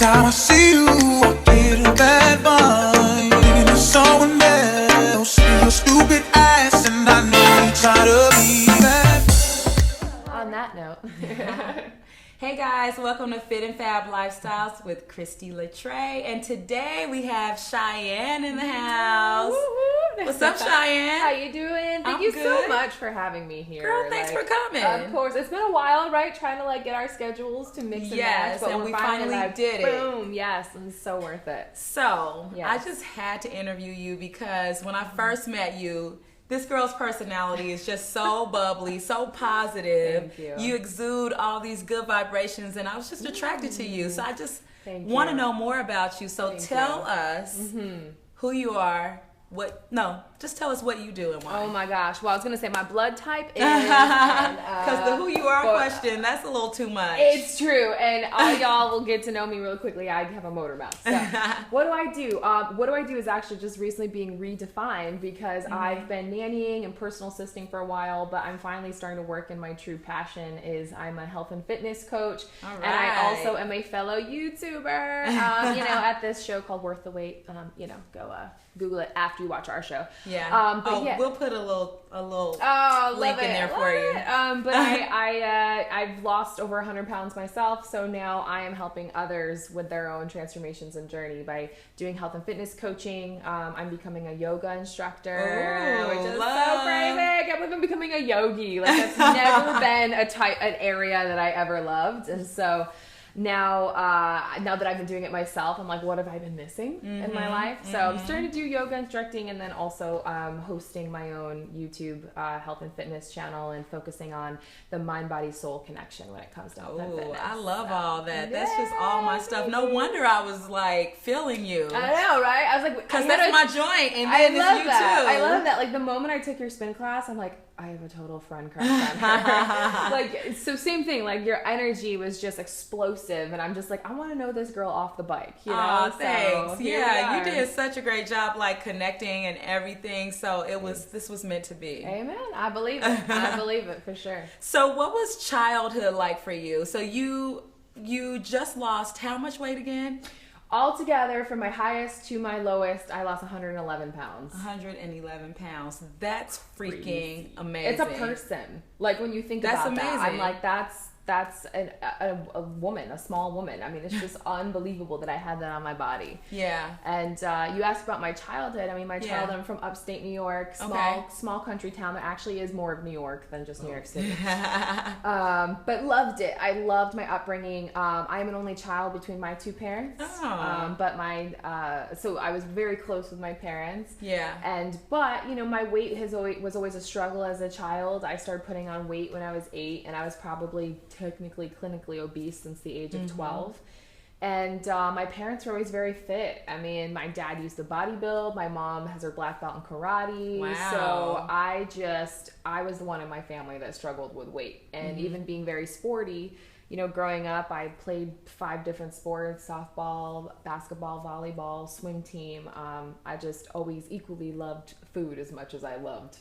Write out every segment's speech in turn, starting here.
time I see you, I get a bad vibe. Thinking of someone else. See your stupid ass, and I know you try to be bad. On that note. Hey guys, welcome to Fit and Fab Lifestyles with Kristie, LaTray, and today we have Cheyanne in the house. Woo-hoo. What's up, Cheyanne? How you doing? Thank you so much for having me here. Girl, thanks for coming. Of course, it's been a while, right? Trying to get our schedules to mix and match, but and we finally did it. Boom, yes, and it's so worth it. So, yes. I just had to interview you because when I first met you, this girl's personality is just so bubbly, so positive. Thank you. You exude all these good vibrations, and I was just attracted to you. So I just want to know more about you. So tell us who you are. Just tell us what you do and why. Oh my gosh. Well, I was going to say my blood type is... Because the who you are question, that's a little too much. It's true. And all y'all will get to know me real quickly. I have a motor mouth. So what do I do? What do I do is actually just recently being redefined because I've been nannying and personal assisting for a while, but I'm finally starting to work in my true passion is I'm a health and fitness coach. All right. And I also am a fellow YouTuber, at this show called Worth the Wait. Go Google it after you watch our show. Yeah. We'll put a little link in there for you. But I've lost over 100 pounds myself, so now I am helping others with their own transformations and journey by doing health and fitness coaching. I'm becoming a yoga instructor, which is so crazy. I can't believe I'm becoming a yogi. That's never been an area that I ever loved, and so. Now that I've been doing it myself, I'm like, what have I been missing in my life? So I'm starting to do yoga instructing and then also hosting my own YouTube health and fitness channel and focusing on the mind-body-soul connection when it comes to health and fitness. I love all that. That's just all my stuff. No wonder I was feeling you. I know, right? I was like, because that's my joint, and then it's you too. I love that. The moment I took your spin class, I'm like, I have a total friend crush on her. So same thing. Your energy was just explosive, and I'm just like, I want to know this girl off the bike. Thanks. So yeah, you did such a great job, connecting and everything. So this was meant to be. Amen. I believe it. I believe it for sure. So what was childhood like for you? So you just lost how much weight again? Altogether, from my highest to my lowest, I lost 111 pounds. 111 pounds. That's freaking amazing. It's a person. When you think about amazing. that, I'm like, that's a woman, a small woman. I mean, it's just unbelievable that I had that on my body. Yeah. And you asked about my childhood. I mean, my childhood, I'm from upstate New York, small country town that actually is more of New York than just New York City. But loved it. I loved my upbringing. I am an only child between my two parents. So I was very close with my parents. Yeah. But my weight was always a struggle as a child. I started putting on weight when I was 8, and I was probably technically clinically obese since the age of 12. And my parents were always very fit. I mean, my dad used to bodybuild. My mom has her black belt in karate. Wow. So I was the one in my family that struggled with weight. And even being very sporty, growing up, I played 5 different sports: softball, basketball, volleyball, swim team. I just always equally loved food as much as I loved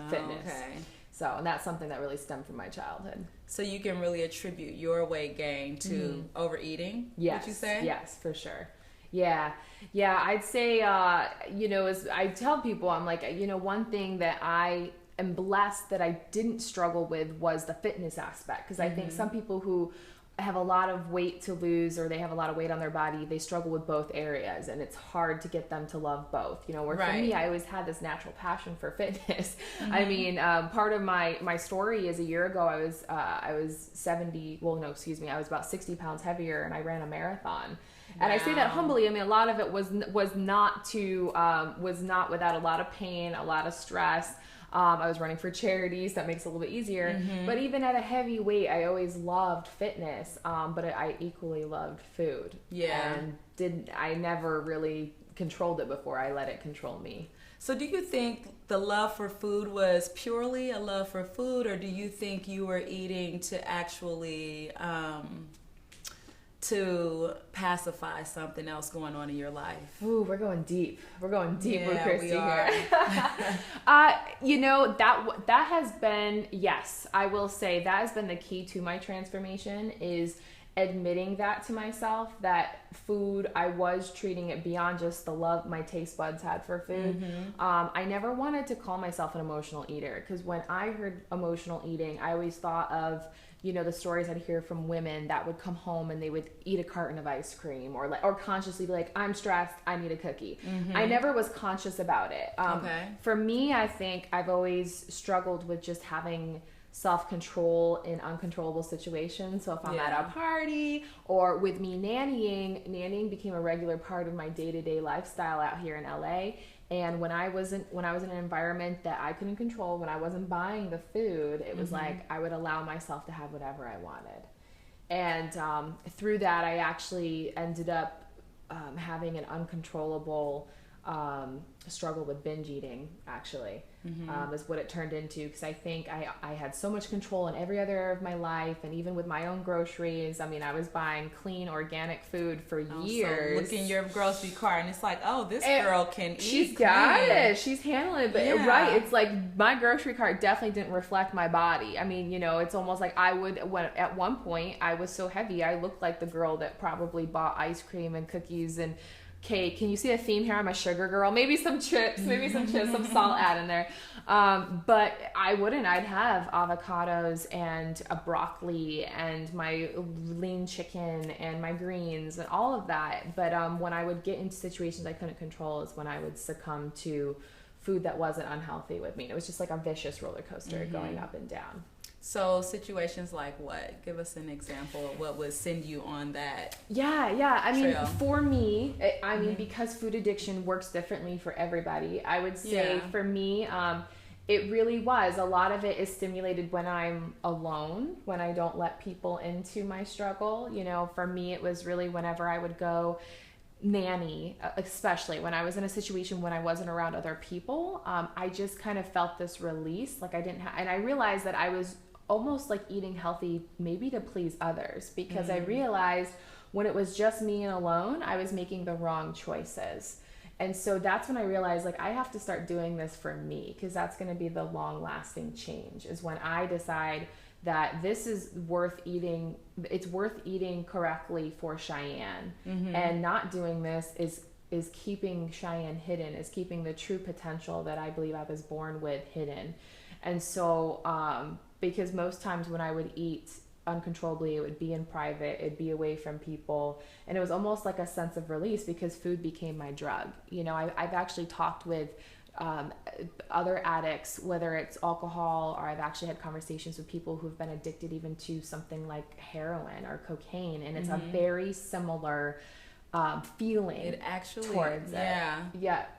fitness. Okay. So, and that's something that really stemmed from my childhood. So you can really attribute your weight gain to overeating, yes, would you say? Yes, for sure. Yeah, I'd say, as I tell people, I'm like, one thing that I am blessed that I didn't struggle with was the fitness aspect. Because I think some people who have a lot of weight to lose or they have a lot of weight on their body, they struggle with both areas, and it's hard to get them to love both. For me, I always had this natural passion for fitness. I mean, part of my story is a year ago I was about 60 pounds heavier, and I ran a marathon. And I say that humbly. I mean, a lot of it was not without a lot of pain, a lot of stress. I was running for charities. That makes it a little bit easier. But even at a heavy weight, I always loved fitness. But I equally loved food. Yeah. And I never really controlled it before. I let it control me. So do you think the love for food was purely a love for food, or do you think you were eating to actually to pacify something else going on in your life? Ooh, we're going deep. We're going deep with Kristie here. That has been, yes, I will say that has been the key to my transformation is admitting that to myself, that food, I was treating it beyond just the love my taste buds had for food. I never wanted to call myself an emotional eater, because when I heard emotional eating, I always thought of, you know, the stories I'd hear from women that would come home and they would eat a carton of ice cream, or consciously be like, I'm stressed, I need a cookie. I never was conscious about it. For me, I think I've always struggled with just having self-control in uncontrollable situations. So if I'm at a party, or with me nannying became a regular part of my day-to-day lifestyle out here in LA. And when I was in an environment that I couldn't control, when I wasn't buying the food, it was like I would allow myself to have whatever I wanted. And through that, I actually ended up having an uncontrollable struggle with binge eating, actually, is what it turned into. Because I think I had so much control in every other area of my life, and even with my own groceries. I mean, I was buying clean, organic food for years. So look in your grocery cart, and it's like, oh, this girl can eat. She's got it. She's handling it. But right, it's like my grocery cart definitely didn't reflect my body. I mean, you know, it's almost like at one point, I was so heavy, I looked like the girl that probably bought ice cream and cookies and cake. Can you see a theme here? I'm a sugar girl. Maybe some chips, some salt add in there. But I'd have avocados and a broccoli and my lean chicken and my greens and all of that. But when I would get into situations I couldn't control is when I would succumb to food that wasn't unhealthy with me. It was just like a vicious roller coaster going up and down. So situations like what? Give us an example of what would send you on that. Yeah. I mean, for me, because food addiction works differently for everybody, I would say for me, it really was. A lot of it is stimulated when I'm alone, when I don't let people into my struggle. You know, for me, it was really whenever I would go nanny, especially when I was in a situation when I wasn't around other people. I just kind of felt this release, like I didn't and I realized that I was almost like eating healthy maybe to please others, because I realized when it was just me and alone, I was making the wrong choices. And so that's when I realized, like, I have to start doing this for me, because that's going to be the long lasting change, is when I decide that this is worth eating. It's worth eating correctly for Cheyanne, and not doing this is keeping Cheyanne hidden, is keeping the true potential that I believe I was born with hidden. And so, because most times when I would eat uncontrollably, it would be in private, it'd be away from people, and it was almost like a sense of release, because food became my drug. You know, I've actually talked with other addicts, whether it's alcohol, or I've actually had conversations with people who've been addicted even to something like heroin or cocaine, and it's a very similar feeling it actually towards it.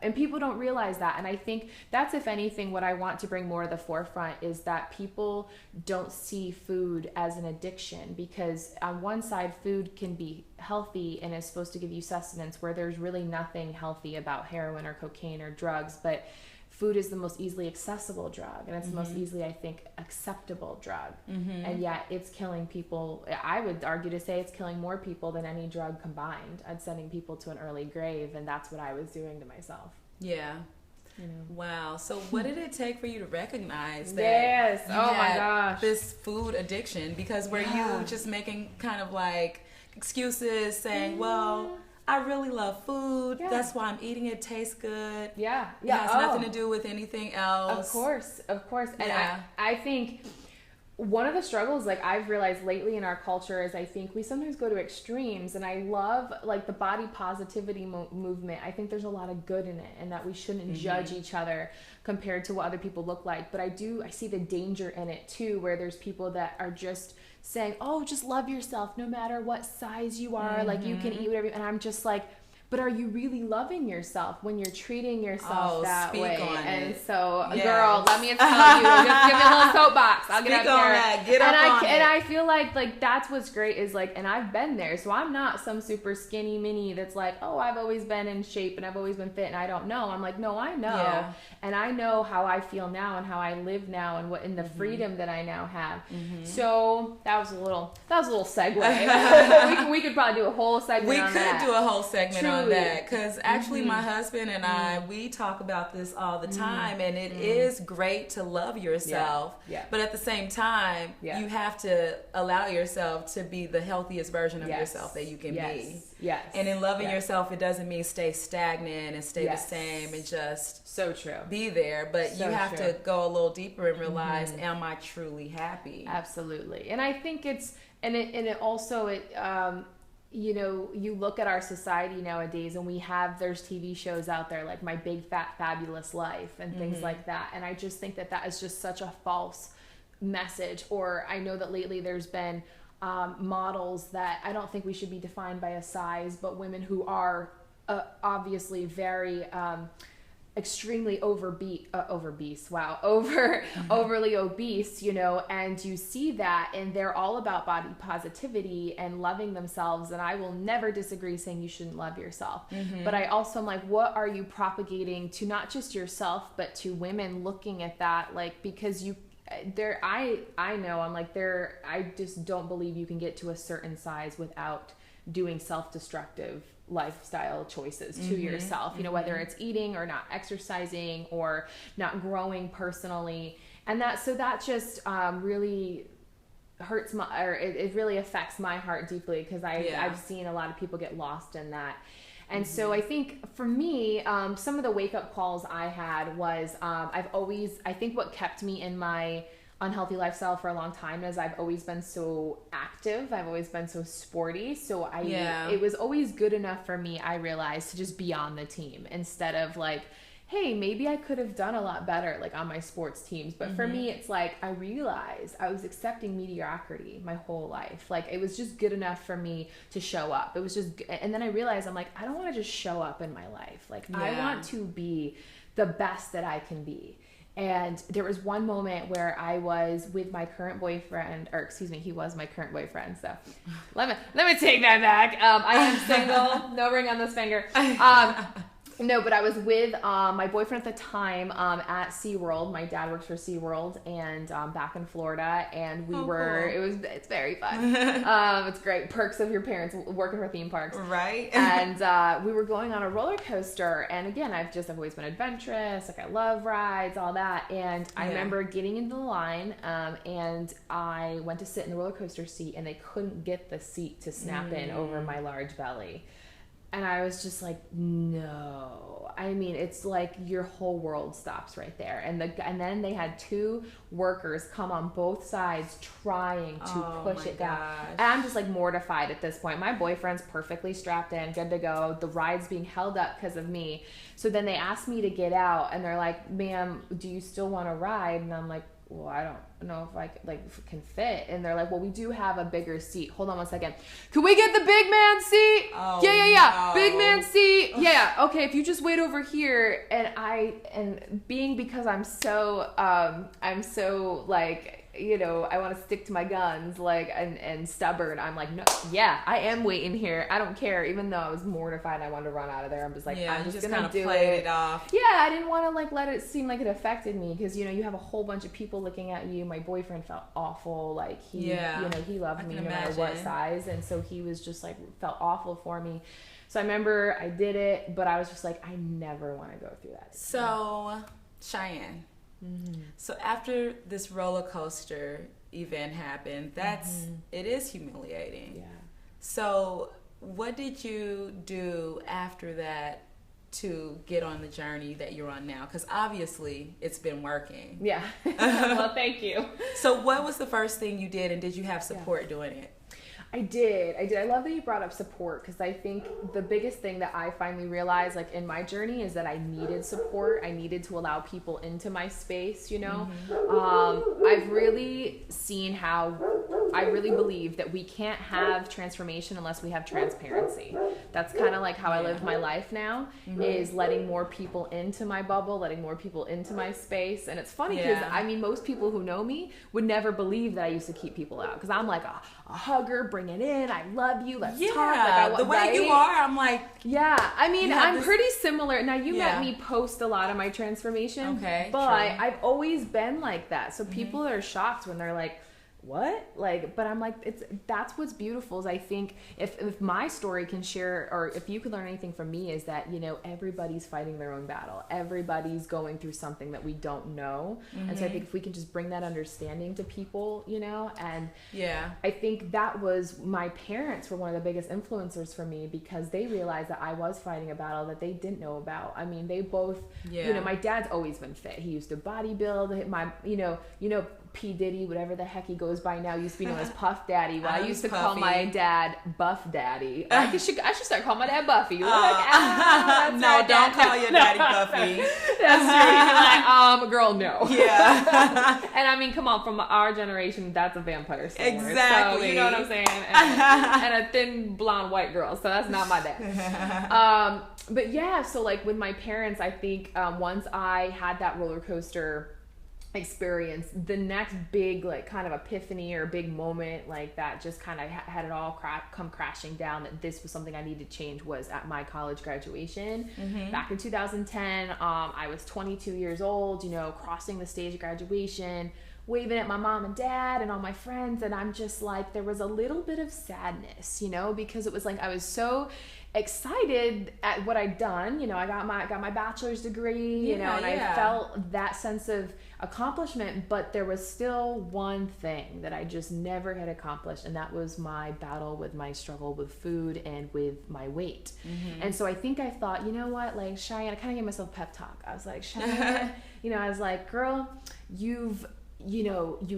And people don't realize that, and I think that's, if anything, what I want to bring more to the forefront is that people don't see food as an addiction, because on one side food can be healthy and is supposed to give you sustenance, where there's really nothing healthy about heroin or cocaine or drugs, but food is the most easily accessible drug, and it's the most easily, I think, acceptable drug. And yet it's killing people. I would argue to say it's killing more people than any drug combined. It's sending people to an early grave, and that's what I was doing to myself. Yeah. You know. Wow. So what did it take for you to recognize that you had my gosh, this food addiction? Because were you just making kind of like excuses, saying, well, I really love food. That's why I'm eating it. Tastes good. It has nothing to do with anything else. Of course. And I think one of the struggles, like, I've realized lately in our culture, is I think we sometimes go to extremes, and I love, like, the body positivity movement. I think there's a lot of good in it, and that we shouldn't judge each other compared to what other people look like. But I see the danger in it too, where there's people that are just saying, oh, just love yourself no matter what size you are, like, you can eat whatever. And I'm just like, but are you really loving yourself when you're treating yourself that way? And so, girl, let me tell you, just give me a little soapbox. I'll get up there. And I feel like that's what's great is, like, and I've been there, so I'm not some super skinny mini that's like, oh, I've always been in shape and I've always been fit and I don't know. I'm like, no, I know, and I know how I feel now and how I live now and what in the freedom that I now have. So that was a little segue. we could probably do a whole segment. We could do a whole segment on on that, because actually my husband and I, we talk about this all the time, and it is great to love yourself, but at the same time, you have to allow yourself to be the healthiest version of yourself that you can be. Yes. And in loving yourself, it doesn't mean stay stagnant and stay the same and just so true be there, but you have to go a little deeper and realize, am I truly happy? Absolutely. And I think it's, and it also, you know, you look at our society nowadays and there's TV shows out there like My Big Fat Fabulous Life and things like that. And I just think that is just such a false message. Or I know that lately there's been models that I don't think we should be defined by a size, but women who are obviously very extremely overly obese, you know, and you see that, and they're all about body positivity and loving themselves. And I will never disagree saying you shouldn't love yourself. But I also am like, what are you propagating to not just yourself, but to women looking at that? Like, because I know I'm like, I just don't believe you can get to a certain size without doing self-destructive lifestyle choices to yourself, you know, whether it's eating or not exercising or not growing personally. And that just really hurts it really affects my heart deeply, because I've seen a lot of people get lost in that. And so I think for me, some of the wake-up calls I had was I think what kept me in my unhealthy lifestyle for a long time is I've always been so active. I've always been so sporty. So it was always good enough for me, I realized, to just be on the team instead of like, hey, maybe I could have done a lot better like on my sports teams. But for me, it's like I realized I was accepting mediocrity my whole life. Like it was just good enough for me to show up. It was just, and then I realized I'm like, I don't want to just show up in my life. Like I want to be the best that I can be. And there was one moment where I was with my current boyfriend, or excuse me, he was my current boyfriend. So let me take that back. I am single, no ring on this finger. No, but I was with my boyfriend at the time at SeaWorld. My dad works for SeaWorld, and back in Florida, and it's very fun. It's great. Perks of your parents working for theme parks. Right. And we were going on a roller coaster, and again, I've always been adventurous. Like I love rides, all that. And I remember getting into the line, and I went to sit in the roller coaster seat, and they couldn't get the seat to snap in over my large belly. And I was just like, no. I mean, it's like your whole world stops right there. And then they had two workers come on both sides trying to push it down. And I'm just like mortified at this point. My boyfriend's perfectly strapped in, good to go. The ride's being held up because of me. So then they asked me to get out, and they're like, ma'am, do you still want to ride? And I'm like, well, I don't know if I can fit. And they're like, well, we do have a bigger seat. Hold on one second. Can we get the big man seat? Oh, yeah. No. Big man seat. Yeah. Okay. If you just wait over here. And because I'm so like, you know, I want to stick to my guns, like, and stubborn. I'm like, no, I am waiting here. I don't care. Even though I was mortified and I wanted to run out of there, I'm just like, I'm just going to do it off. Yeah, I didn't want to like let it seem like it affected me, because, you know, you have a whole bunch of people looking at you. My boyfriend felt awful. Like he, you know, he loved me no matter what size. And so he was just like, felt awful for me. So I remember I did it, but I was just like, I never want to go through that. So, Cheyanne. So after this roller coaster event happened, it is humiliating. Yeah. So what did you do after that to get on the journey that you're on now? Because obviously it's been working. Yeah. Well, thank you. So what was the first thing you did, and did you have support doing it? I did. I love that you brought up support, because I think the biggest thing that I finally realized, like in my journey, is that I needed support. I needed to allow people into my space, you know. I've really seen how I really believe that we can't have transformation unless we have transparency. That's kind of like how I live my life now, is letting more people into my bubble, letting more people into my space. And it's funny because I mean, most people who know me would never believe that I used to keep people out, because I'm like a hugger, bring it in, I love you, let's talk. Like the way you are, I'm like, I mean, I'm pretty similar. Now you met me post a lot of my transformation, but I've always been like that. So people are shocked when they're like, what? Like, but I'm like, that's what's beautiful is I think if my story can share, or if you could learn anything from me, is that, you know, everybody's fighting their own battle. Everybody's going through something that we don't know. And so I think if we can just bring that understanding to people, you know, and I think that was, my parents were one of the biggest influencers for me, because they realized that I was fighting a battle that they didn't know about. I mean, they both, you know, my dad's always been fit. He used to bodybuild. My, you know, P. Diddy, whatever the heck he goes by now, used to be known as Puff Daddy. Well, I used to call my dad Buff Daddy. I should start calling my dad Buffy. Like, no, don't call your daddy Buffy. That's true. Like, girl, no. Yeah. And I mean, come on, from our generation, that's a vampire singer. Exactly. So, you know what I'm saying? And a thin, blonde, white girl. So that's not my dad. But yeah, so like with my parents, I think once I had that roller coaster experience, the next big like kind of epiphany or big moment like that just kind of had it all come crashing down, that this was something I needed to change, was at my college graduation back in 2010. I was 22 years old, you know, crossing the stage of graduation, waving at my mom and dad and all my friends, and I'm just like, there was a little bit of sadness, you know, because it was like I was so excited at what I'd done. You know, I got my bachelor's degree, you know, and I felt that sense of accomplishment, but there was still one thing that I just never had accomplished, and that was my battle with my struggle with food and with my weight. And so I think I thought, you know what, like, Cheyanne, I kind of gave myself a pep talk. I was like, Cheyanne, you know, I was like, girl, you've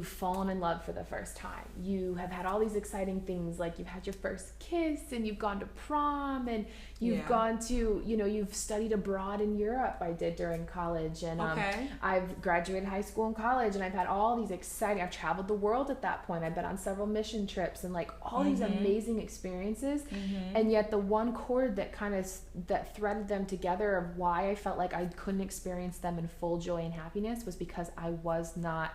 fallen in love for the first time. You have had all these exciting things, like you've had your first kiss, and you've gone to prom, and you've gone to, you know, you've studied abroad in Europe. I did during college, and I've graduated high school and college, and I've had all these exciting, I've traveled the world at that point. I've been on several mission trips and like all these amazing experiences. And yet the one chord that that threaded them together of why I felt like I couldn't experience them in full joy and happiness was because I was not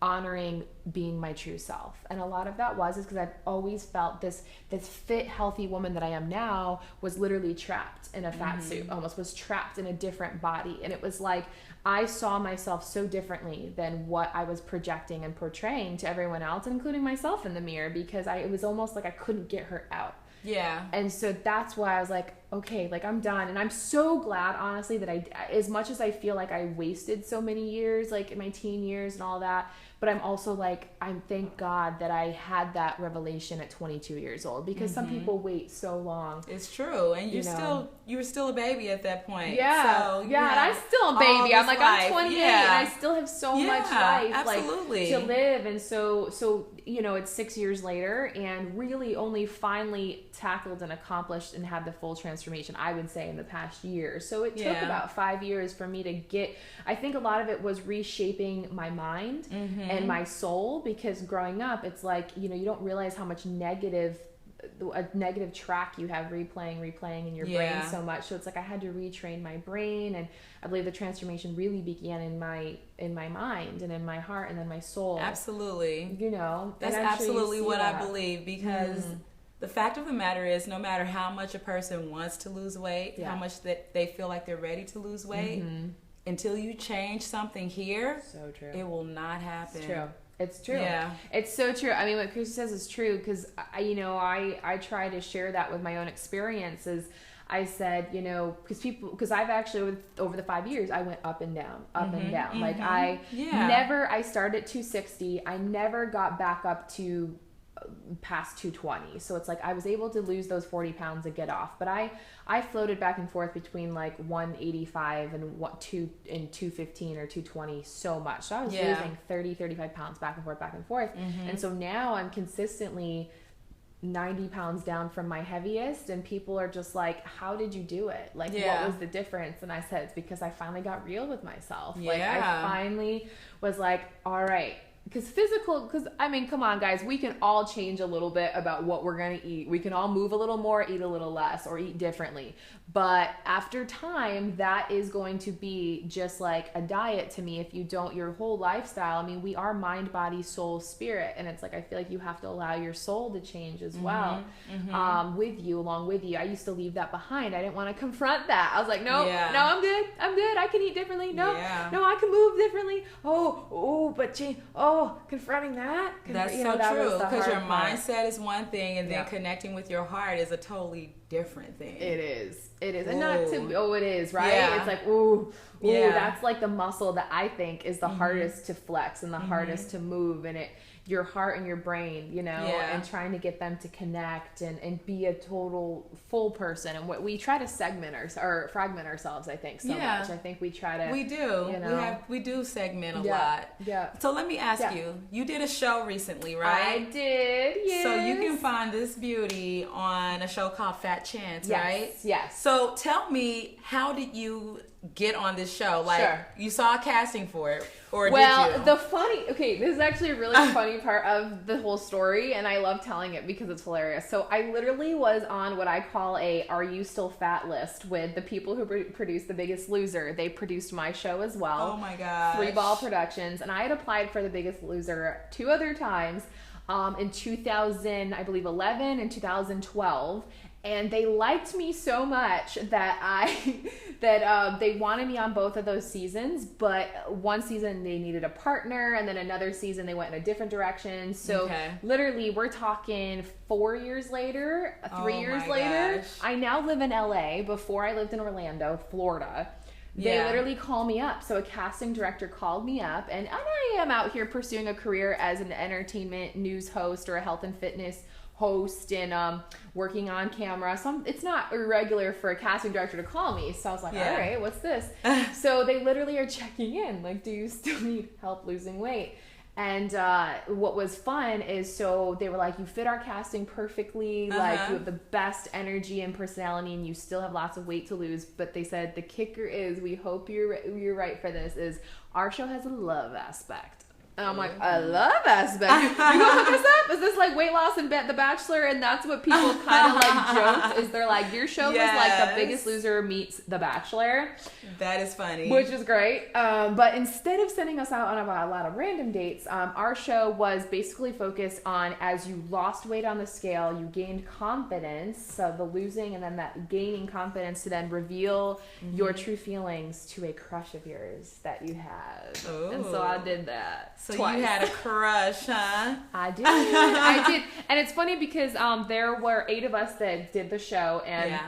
honoring being my true self. And a lot of that is because I've always felt this fit, healthy woman that I am now was literally trapped in a fat suit, almost was trapped in a different body. And it was like I saw myself so differently than what I was projecting and portraying to everyone else, including myself in the mirror, because it was almost like I couldn't get her out. Yeah. And so that's why I was like, okay, like I'm done. And I'm so glad, honestly, that as much as I feel like I wasted so many years, like in my teen years and all that, but I'm also like, thank God that I had that revelation at 22 years old, because some people wait so long. It's true. And you were still a baby at that point. Yeah. So, and I'm still a baby. I'm like, I'm 28 and I still have so much life like to live. And so, you know, it's 6 years later, and really only finally tackled and accomplished and had the full transformation, I would say, in the past year. So it took about 5 years for me to get, I think a lot of it was reshaping my mind and my soul, because growing up, it's like, you know, you don't realize how much negative track you have replaying in your brain so much. So it's like I had to retrain my brain, and I believe the transformation really began in my mind and in my heart and then my soul. Absolutely. You know, that's absolutely what I believe, because the fact of the matter is, no matter how much a person wants to lose weight, how much that they feel like they're ready to lose weight, until you change something here, so true, it will not happen. It's true. Yeah. It's so true. I mean, what Kristie says is true, because I try to share that with my own experiences. I said, you know, because I've actually, over the 5 years, I went up and down. Like I started at 260. I never got back up to past 220. So it's like I was able to lose those 40 pounds and get off, but I floated back and forth between like 185 and 215 or 220 so much. So I was losing 35 pounds back and forth. And so now I'm consistently 90 pounds down from my heaviest, and people are just like, how did you do it? Like, what was the difference? And I said, it's because I finally got real with myself. Like I finally was like, all right, because I mean, come on guys, we can all change a little bit about what we're going to eat. We can all move a little more, eat a little less, or eat differently. But after time, that is going to be just like a diet to me. If you don't, your whole lifestyle, I mean, we are mind, body, soul, spirit. And it's like, I feel like you have to allow your soul to change as well, along with you. I used to leave that behind. I didn't want to confront that. I was like, no, I'm good. I can eat differently. No, I can move differently. But change. confronting that. That's you know, so that true. was the Because your hard part. mindset is one thing, and then connecting with your heart is a totally different thing. It is. Ooh. And not to, it is, right? Yeah. It's like, that's like the muscle that I think is the hardest to flex and the hardest to move. And your heart and your brain, you know, and trying to get them to connect and be a total full person. And what we try to segment or fragment ourselves, I think, so much. I think we try to. We do. You know, we do segment a lot. Yeah. So let me ask you did a show recently, right? I did, yes. So you can find this beauty on a show called Fat Chance, right? Yes. So tell me, how did you get on this show? Like, you saw a casting for it, or did you? This is actually a really funny part of the whole story, and I love telling it because it's hilarious. So I literally was on what I call a "Are You Still Fat" list with the people who produced The Biggest Loser. They produced my show as well. Oh my gosh. Three Ball Productions, and I had applied for The Biggest Loser 2 other times, in 2011 and 2012. And they liked me so much that they wanted me on both of those seasons. But one season they needed a partner, and then another season they went in a different direction. So literally, we're talking 4 years later, 3 years later. Gosh. I now live in LA. Before I lived in Orlando, Florida. They literally call me up. So a casting director called me up, and I am out here pursuing a career as an entertainment news host or a health and fitness host, and working on camera. It's not irregular for a casting director to call me. So I was like, all right, what's this? So they literally are checking in, like, do you still need help losing weight? And what was fun is, so they were like, you fit our casting perfectly, like you have the best energy and personality, and you still have lots of weight to lose. But they said the kicker is, we hope you're right for this, is our show has a love aspect. And I'm like, a love aspect? You gonna hook us up? Is this like weight loss and The Bachelor? And that's what people kind of like joked, is they're like, your show was like The Biggest Loser meets The Bachelor. That is funny. Which is great. But instead of sending us out on a lot of random dates, our show was basically focused on, as you lost weight on the scale, you gained confidence, so the losing and then that gaining confidence to then reveal your true feelings to a crush of yours that you have. Ooh. And so I did that. So twice. you had a crush, huh? I did. And it's funny because there were 8 of us that did the show, and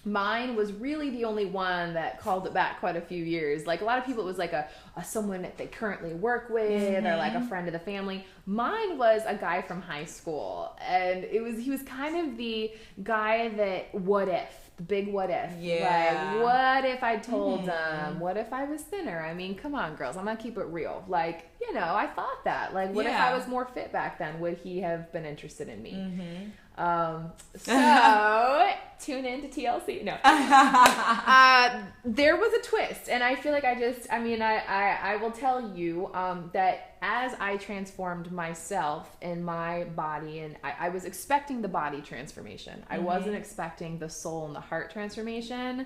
mine was really the only one that called it back quite a few years. Like, a lot of people, it was like a someone that they currently work with, or like a friend of the family. Mine was a guy from high school, and he was kind of the guy that, what if? The big what if. Yeah. Like, what if I told them? What if I was thinner? I mean, come on, girls. I'm going to keep it real. Like, you know, I thought that. Like, what if I was more fit back then? Would he have been interested in me? So, tune in to TLC. No. There was a twist. And I feel like I will tell you that as I transformed myself in my body, and I was expecting the body transformation. I wasn't expecting the soul and the heart transformation.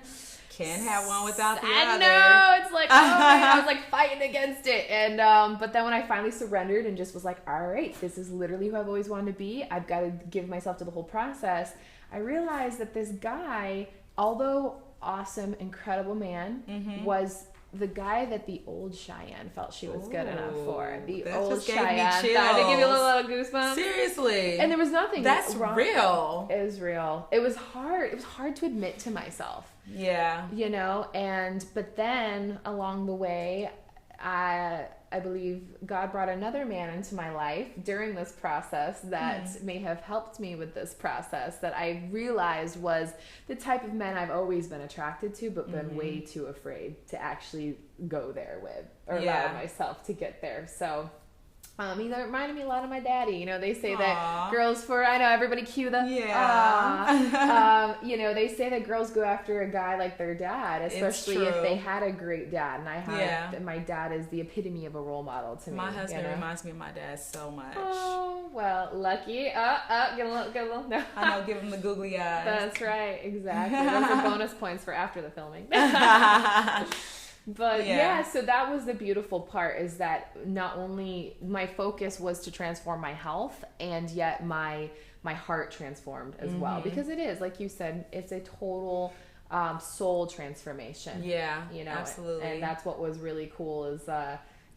Can't have one without the other. I know. It's like, oh man, I was like fighting against it. And but then when I finally surrendered and just was like, all right, this is literally who I've always wanted to be. I've got to give myself to the whole process. I realized that this guy, although awesome, incredible man, was the guy that the old Cheyenne felt she was good enough for. The old Cheyenne. Did it give you a little goosebumps? Seriously. And there was nothing That's wrong. real. It was real. It was hard. It was hard to admit to myself. Yeah. You know, but then along the way, I believe God brought another man into my life during this process that may have helped me with this process, that I realized was the type of men I've always been attracted to, but been way too afraid to actually go there with, or allow myself to get there. So he reminded me a lot of my daddy. You know, they say that girls I know everybody cue the you know, they say that girls go after a guy like their dad, especially if they had a great dad. And I have my dad is the epitome of a role model to me. My husband reminds me of my dad so much. Oh, well, lucky. Get a little. No. I know, give him the googly eyes. That's right, exactly. Those are bonus points for after the filming. But so that was the beautiful part, is that not only my focus was to transform my health, and yet my heart transformed as well, because it is, like you said, it's a total soul transformation. Yeah, you know, absolutely. And that's what was really cool, is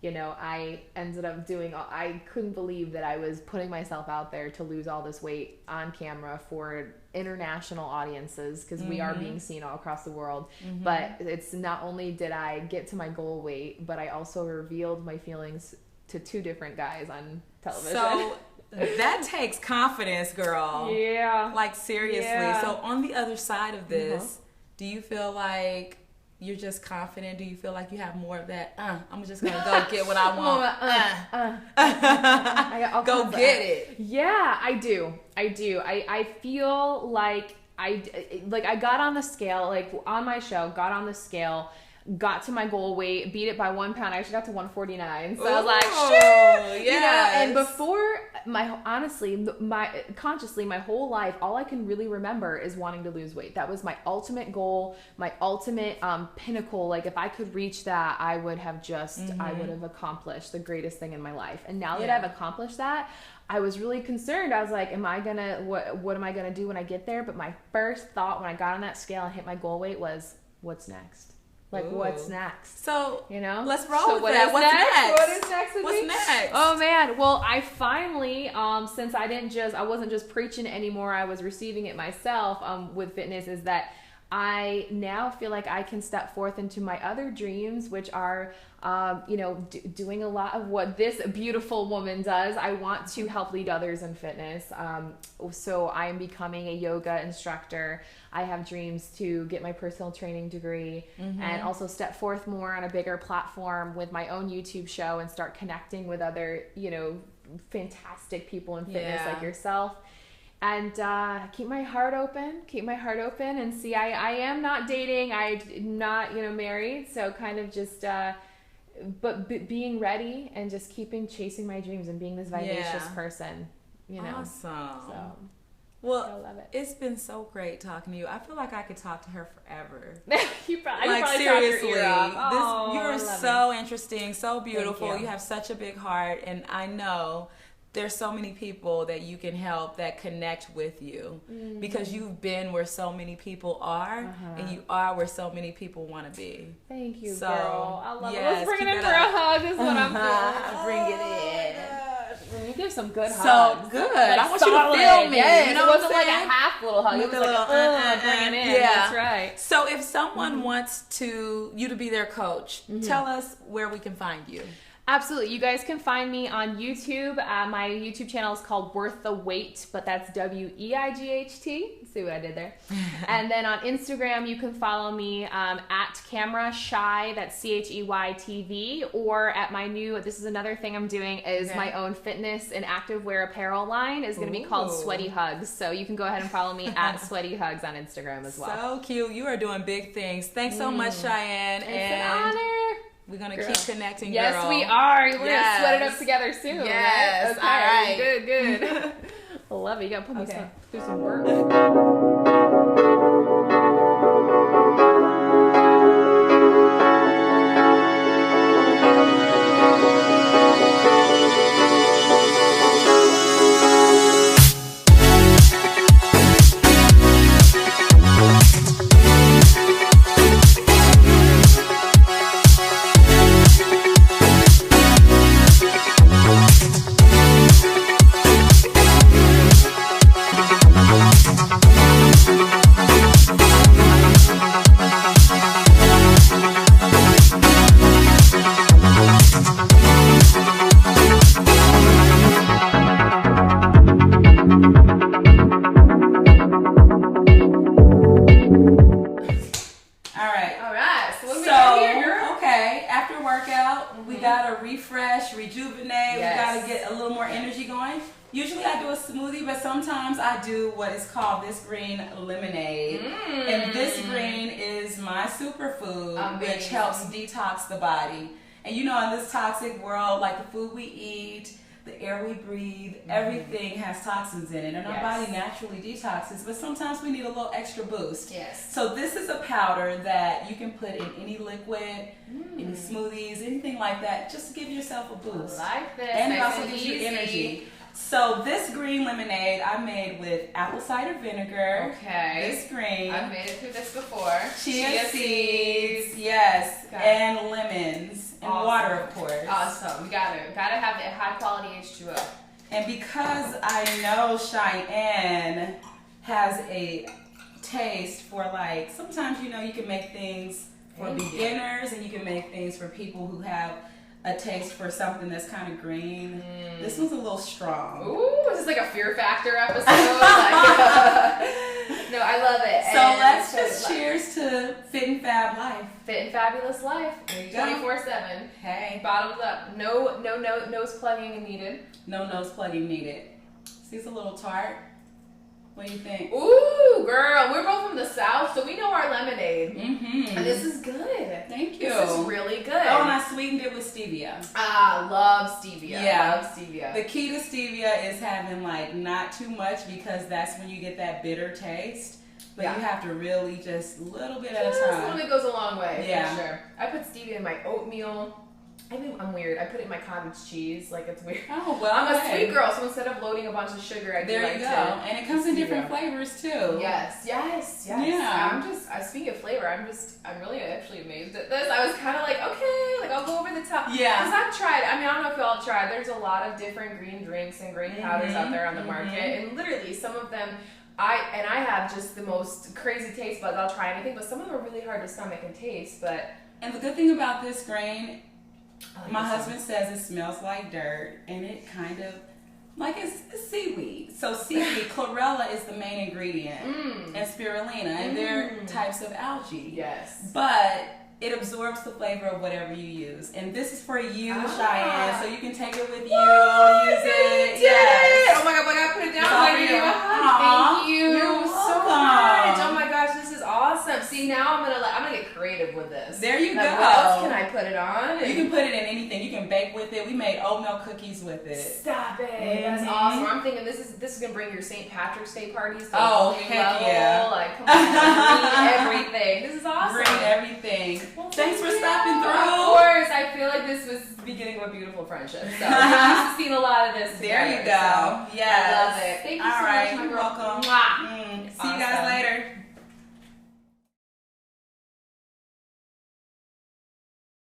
I ended up I couldn't believe that I was putting myself out there to lose all this weight on camera for international audiences, because we are being seen all across the world. But it's not only did I get to my goal weight, but I also revealed my feelings to 2 different guys on television. So that takes confidence, girl. Yeah. Like, seriously. Yeah. So on the other side of this, do you feel like you're just confident? Do you feel like you have more of that, I'm just going to go get what I want? Go get it. Yeah, I do. I feel like I got on the scale, like on my show, got on the scale, got to my goal weight, beat it by 1 pound. I actually got to 149. So I was like, sure. Yes. And before consciously, my whole life, all I can really remember is wanting to lose weight. That was my ultimate goal, my ultimate pinnacle. Like, if I could reach that, I would have I would have accomplished the greatest thing in my life. And now that I've accomplished that, I was really concerned. I was like, what am I gonna do when I get there? But my first thought when I got on that scale and hit my goal weight was, what's next? Like, what's next? So, let's roll with what that. What's next? What is next with What's me? next? Oh, man. Well, I finally, since I wasn't just preaching it anymore, I was receiving it myself with fitness, is that I now feel like I can step forth into my other dreams, which are, doing a lot of what this beautiful woman does. I want to help lead others in fitness. So I am becoming a yoga instructor. I have dreams to get my personal training degree and also step forth more on a bigger platform with my own YouTube show and start connecting with other, fantastic people in fitness like yourself. And keep my heart open and see, I am not dating, I'm not, married, so kind of just, but being ready and just chasing my dreams and being this vivacious person, Awesome. So, well, I love it. It's been so great talking to you. I feel like I could talk to her forever. I like, probably seriously, your ear off. you're so interesting, so beautiful. Thank you. You have such a big heart, and I know there's so many people that you can help that connect with you because you've been where so many people are and you are where so many people want to be. Thank you, so, girl. I love it. Yes, Let's bring it in for a hug. This is what I'm feeling. Bring it in. You give some good hugs. So good. Like, I want solid. you to feel me. Yes. You know it what wasn't I'm like saying? a half little hug. It was like bring it in. Yeah. That's right. So if someone wants you to be their coach, tell us where we can find you. Absolutely. You guys can find me on YouTube. My YouTube channel is called Worth the Wait, but that's WEIGHT. See what I did there? And then on Instagram, you can follow me at camera Chey, that's CHEYTV, or at my this is another thing I'm doing, is my own fitness and activewear apparel line is going to be called Sweaty Hugs. So you can go ahead and follow me at Sweaty Hugs on Instagram as well. So cute. You are doing big things. Thanks so much, Cheyanne. It's an honor. We're going to keep connecting, Yes, girl. we are. We're going to sweat it up together soon. Yes. Right? Okay. All right. Good. I love it. You got to put me through some work. Rejuvenate. Yes. We got to get a little more energy going. Usually I do a smoothie, but sometimes I do what is called this green lemonade. And this green is my superfood, which helps detox the body. And in this toxic world, like the food we eat, the air we breathe, everything has toxins in it. And our body naturally detoxes, but sometimes we need a little extra boost. Yes. So this is a powder that you can put in any liquid, any smoothies, anything like that. Just give yourself a boost. I like this. And it also gives you energy. So this green lemonade I made with apple cider vinegar. Okay. This green. I've made it through this before. Chia seeds. Yes. Okay. And lemons. and water, of course. Awesome. We gotta have a high quality H2O. And because I know Cheyanne has a taste for, like, sometimes, you know, you can make things for beginners and you can make things for people who have a taste for something that's kind of green. This one's a little strong. Ooh, is this like a Fear Factor episode? No, I love it. So let's just cheers to Fit and Fab Life. Fit and fabulous life. There you 24/7. Hey. Bottoms up. No nose plugging needed. No nose plugging needed. See, it's a little tart. What do you think? Ooh, girl, we're both from the South, so we know our lemonade. Mm-hmm. And this is good. Thank you. This is really good. Oh, and I sweetened it with stevia. Love stevia. Yeah. Love stevia. The key to stevia is having, like, not too much, because that's when you get that bitter taste. But you have to really just a little bit at a time. A little bit goes a long way, yeah. for sure. I put stevia in my oatmeal. I'm weird. I put it in my cottage cheese. Like, it's weird. Oh, well, I'm a sweet girl, so instead of loading a bunch of sugar, I do there like you go. to. And it comes in different flavors, too. Yes. Yeah. Speaking of flavor, I'm really actually amazed at this. I was kind of like, okay, like, I'll go over the top. Yeah. Because I've tried, I don't know if y'all tried, there's a lot of different green drinks and green powders out there on the market. And literally, some of them, I have just the most crazy taste buds. I'll try anything, but some of them are really hard to stomach and taste. And the good thing about this grain, my husband one. says it smells like dirt, and it kind of, like, it's seaweed. So seaweed, chlorella is the main ingredient, and spirulina, and they're types of algae. Yes. But it absorbs the flavor of whatever you use. And this is for you, Cheyanne, so you can take it with you, use it. Yes. Oh my god, put it down. Thank you You're so much. Oh my gosh, this is awesome. See, now I'm gonna get creative with this. There you go. What else can I put it on? You can put it in anything. You can bake with it. We made oatmeal cookies with it. Stop it. That's awesome. I'm thinking this is gonna bring your St. Patrick's Day parties to a Oh, whole new heck level. yeah. Like, come on, bring everything. This is awesome. Bring everything. Well, thanks for stopping through. Of course, I feel like this was the beginning of a beautiful friendship. So we've seen a lot of this. There you together, go. So yes. I love it. Thank you so much, my You're girl. welcome. Mwah.